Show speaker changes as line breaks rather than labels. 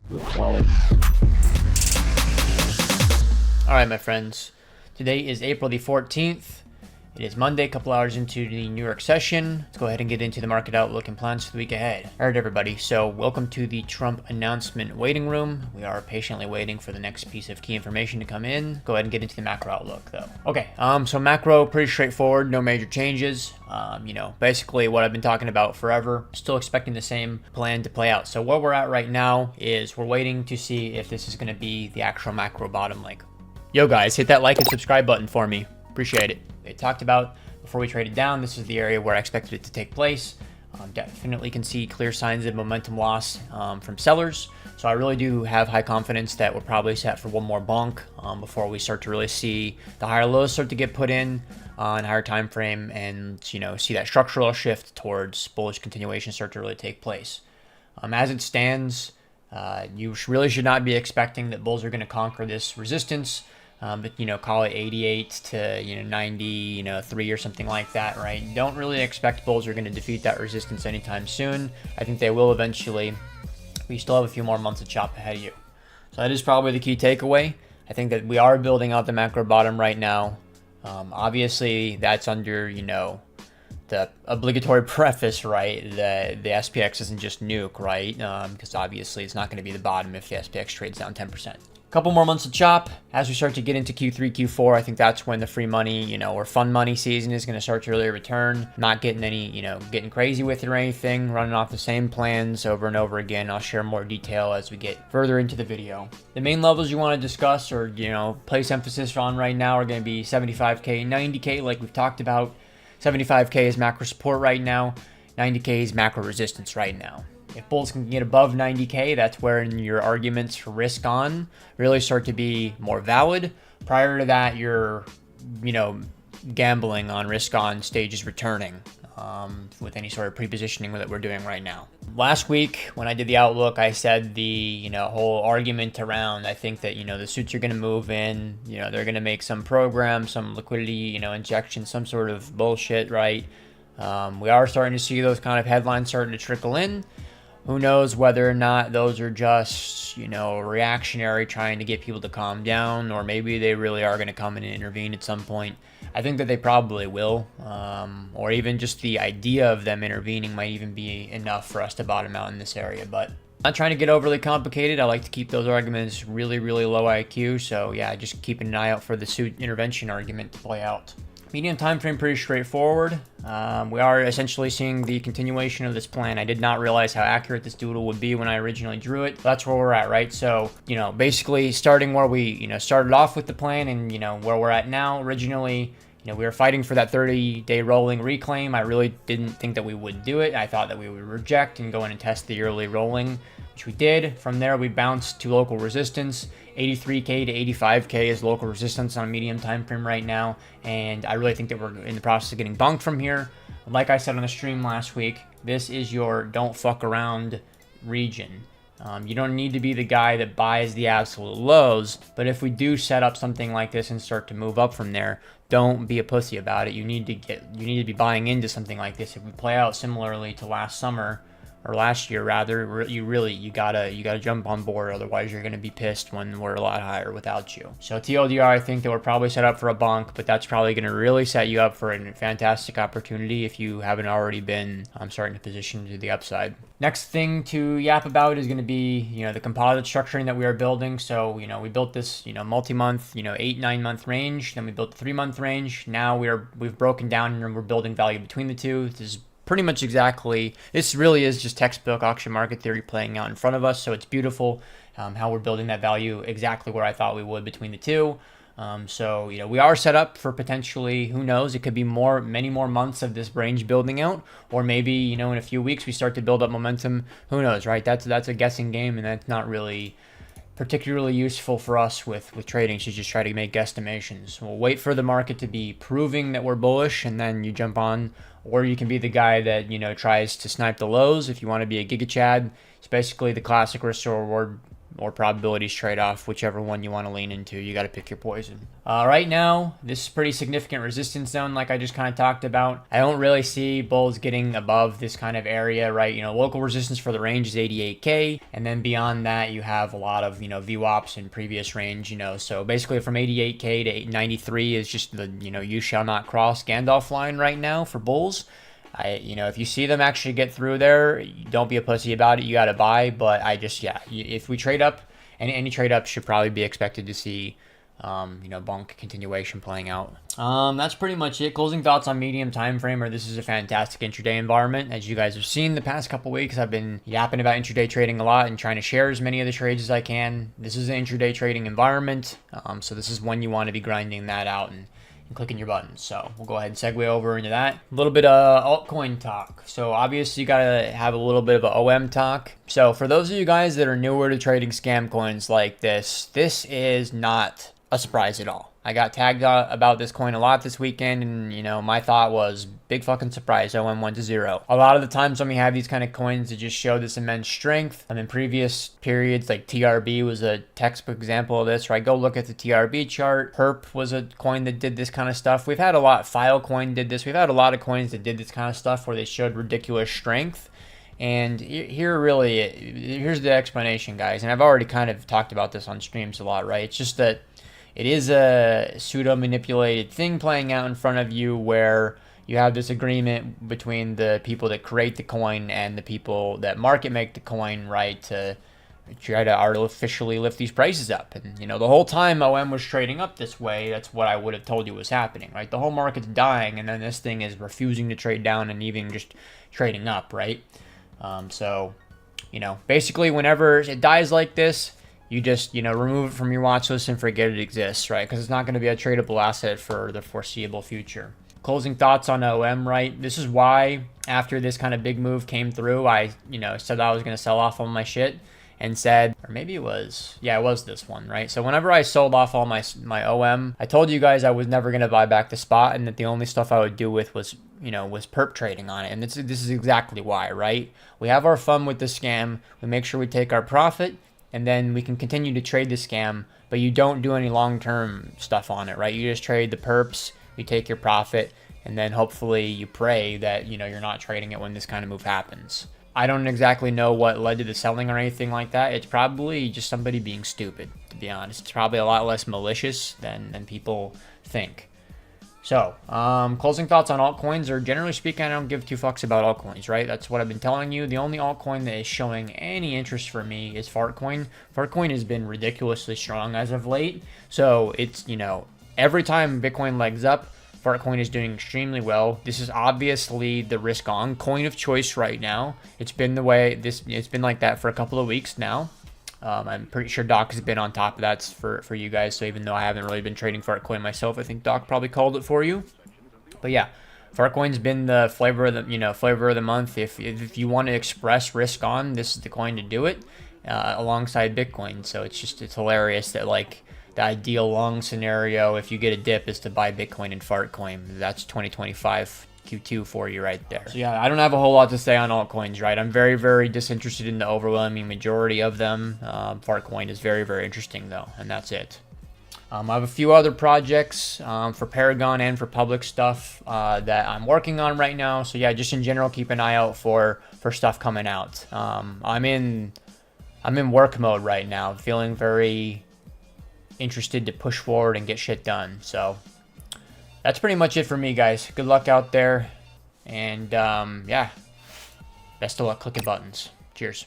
Alright, my friends, today is April the 14th. It is Monday, a couple hours into the New York session. Let's go ahead and get into the market outlook and plans for the week ahead. Alright, everybody, so welcome to the Trump announcement waiting room. We are patiently waiting for the next piece of key information to come in. Go ahead and get into the macro outlook, though. Okay, so macro, pretty straightforward, no major changes. Basically what I've been talking about forever. Still expecting the same plan to play out. So where we're at right now is we're waiting to see if this is going to be the actual macro bottom leg. Yo guys, hit that like and subscribe button for me. Appreciate it. They talked about before we traded down, this is the area where I expected it to take place. Definitely can see clear signs of momentum loss from sellers. So I really do have high confidence that we're probably set for one more bonk before we start to really see the higher lows start to get put in on higher time frame and see that structural shift towards bullish continuation start to really take place. As it stands, you really should not be expecting that bulls are going to conquer this resistance. But call it 88 to 93 or something like that, right? Don't really expect bulls are going to defeat that resistance anytime soon. I think they will eventually. We still have a few more months of chop ahead of you. So that is probably the key takeaway. I think that we are building out the macro bottom right now. Obviously, that's under the obligatory preface, right? The SPX isn't just nuke, right? Because obviously it's not going to be the bottom if the SPX trades down 10%. Couple more months of chop. As we start to get into Q3, Q4, I think that's when the free money, or fun money season is going to start to really return. Not getting any, getting crazy with it or anything, running off the same plans over and over again. I'll share more detail as we get further into the video. The main levels you want to discuss or, place emphasis on right now are going to be 75K, 90K, like we've talked about. 75K is macro support right now. 90K is macro resistance right now. If bulls can get above 90K, that's where your arguments for risk on really start to be more valid. Prior to that, you're, gambling on risk on stages returning with any sort of pre-positioning that we're doing right now. Last week, when I did the outlook, I said the, whole argument around, I think that, the suits are going to move in, they're going to make some program, some liquidity, injection, some sort of bullshit, right? We are starting to see those kind of headlines starting to trickle in. Who knows whether or not those are just, reactionary, trying to get people to calm down, or maybe they really are going to come in and intervene at some point. I think that they probably will, or even just the idea of them intervening might even be enough for us to bottom out in this area. But not trying to get overly complicated. I like to keep those arguments really, really low IQ. So yeah, just keeping an eye out for the suit intervention argument to play out. Medium time frame, pretty straightforward. We are essentially seeing the continuation of this plan. I did not realize how accurate this doodle would be when I originally drew it. That's where we're at, right? So, basically starting where we, started off with the plan and, where we're at now. Originally, we were fighting for that 30-day rolling reclaim. I really didn't think that we would do it. I thought that we would reject and go in and test the yearly rolling, which we did. From there, we bounced to local resistance. 83K to 85K is local resistance on a medium time frame right now, and I really think that we're in the process of getting bunked from here. Like I said on the stream last week, this is your don't fuck around region. You don't need to be the guy that buys the absolute lows, but if we do set up something like this and start to move up from there, don't be a pussy about it. You need to be buying into something like this. If we play out similarly to last summer, or last year rather, you gotta jump on board, otherwise you're gonna be pissed when we're a lot higher without you. So TLDR, I think that we're probably set up for a bonk, but that's probably gonna really set you up for a fantastic opportunity if you haven't already been starting to position to the upside. Next thing to yap about is gonna be the composite structuring that we are building. So we built this multi-month 8-9 month range, then we built the 3-month range. Now we've broken down and we're building value between the two. This is pretty much exactly, this really is just textbook auction market theory playing out in front of us. So it's beautiful how we're building that value exactly where I thought we would between the two. So we are set up for potentially, who knows, it could be many more months of this range building out, or maybe in a few weeks we start to build up momentum. Who knows, right? That's a guessing game, and that's not really particularly useful for us with trading. So just try to make guesstimations. We'll wait for the market to be proving that we're bullish, and then you jump on. Or you can be the guy that tries to snipe the lows. If you want to be a giga chad, it's basically the classic risk to reward or probabilities trade-off, whichever one you want to lean into. You got to pick your poison. Right now, this is pretty significant resistance zone like I just kind of talked about. I don't really see bulls getting above this kind of area, right? Local resistance for the range is 88K, and then beyond that, you have a lot of, VWAPs in previous range, so basically from 88K to 93 is just the, you shall not cross Gandalf line right now for bulls. If you see them actually get through there, don't be a pussy about it. You got to buy. But if we trade up, and any trade up should probably be expected to see, bunk continuation playing out. That's pretty much it. Closing thoughts on medium time frame, or this is a fantastic intraday environment. As you guys have seen the past couple weeks, I've been yapping about intraday trading a lot and trying to share as many of the trades as I can. This is an intraday trading environment. So this is when you want to be grinding that out and clicking your buttons. So we'll go ahead and segue over into that. A little bit of altcoin talk. So obviously you gotta have a little bit of a OM talk. So for those of you guys that are newer to trading scam coins like this is not a surprise at all. I got tagged about this coin a lot this weekend, and my thought was big fucking surprise. OM went to 0. A lot of the times when we have these kind of coins that just show this immense strength, and in previous periods, like TRB was a textbook example of this, right? Go look at the TRB chart. Perp was a coin that did this kind of stuff. We've had a lot. Filecoin did this. We've had a lot of coins that did this kind of stuff where they showed ridiculous strength. And here's the explanation, guys. And I've already kind of talked about this on streams a lot, right? It's just that it is a pseudo-manipulated thing playing out in front of you where you have this agreement between the people that create the coin and the people that market make the coin, right, to try to artificially lift these prices up. And, the whole time OM was trading up this way, that's what I would have told you was happening, right? The whole market's dying, and then this thing is refusing to trade down and even just trading up, right? Basically whenever it dies like this, you just, remove it from your watch list and forget it exists, right? Because it's not going to be a tradable asset for the foreseeable future. Closing thoughts on OM, right? This is why after this kind of big move came through, I, said I was going to sell off all my shit and said, or maybe it was this one, right? So whenever I sold off all my OM, I told you guys I was never going to buy back the spot and that the only stuff I would do with was perp trading on it. And this is exactly why, right? We have our fun with the scam. We make sure we take our profit, and then we can continue to trade the scam, but you don't do any long-term stuff on it, right? You just trade the perps, you take your profit, and then hopefully you pray that, you're not trading it when this kind of move happens. I don't exactly know what led to the selling or anything like that. It's probably just somebody being stupid, to be honest. It's probably a lot less malicious than people think. So, closing thoughts on altcoins are, generally speaking, I don't give two fucks about altcoins, right? That's what I've been telling you. The only altcoin that is showing any interest for me is Fartcoin. Fartcoin has been ridiculously strong as of late. So, it's, every time Bitcoin legs up, Fartcoin is doing extremely well. This is obviously the risk-on coin of choice right now. It's been the way, it's been like that for a couple of weeks now. I'm pretty sure Doc has been on top of that for you guys. So even though I haven't really been trading Fartcoin myself, I think Doc probably called it for you. But yeah, Fartcoin's been the flavor of the month. If you want to express risk on, this is the coin to do it alongside Bitcoin. So it's hilarious that like the ideal long scenario, if you get a dip, is to buy Bitcoin and Fartcoin. That's 2025 Q2 for you right there. So yeah, I don't have a whole lot to say on altcoins, right? I'm very, very disinterested in the overwhelming majority of them. Fartcoin is very, very interesting though, and that's it. I have a few other projects for Paragon and for public stuff that I'm working on right now. So yeah, just in general, keep an eye out for stuff coming out. I'm in work mode right now, feeling very interested to push forward and get shit done. So that's pretty much it for me, guys. Good luck out there, and yeah, best of luck clicking buttons. Cheers.